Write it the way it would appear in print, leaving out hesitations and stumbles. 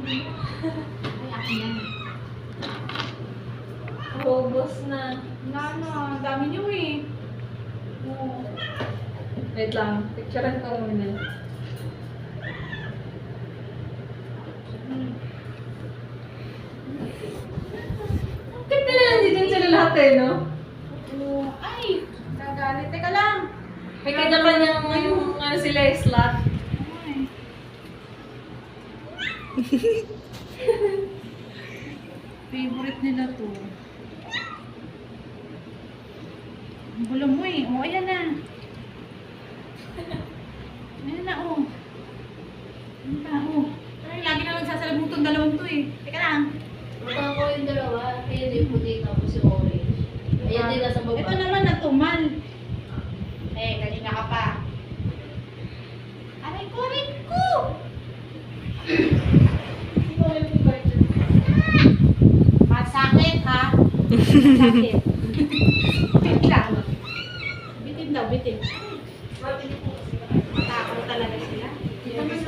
Ay, akin yan. Ubos na. Ang dami niyo eh. Oo. Wait lang. Picturean ko muna. Ganda na nandito sila lahat eh, no? Oo. Ay, nagalit. Teka lang. May kanya-kanyang yung ano sila eh, slot. Ay. Favorite nila to. Ang gulo mo eh. O, ayan na. Ayan na, oh. Ayan na, oh. Ay, lagi na nagsasalabong itong dalawang to eh. Teka lang. Mukha ko yung dalawa. Ayun yung puti tapos yung orange. Ayan din nasa baba. Ito naman natumal. Eh, kanina ka pa. Aray ko, aray ko! Masakit, ha? Masakit. Bitin lang. Bitin daw, bitin. Matakot talaga sila. Ito mas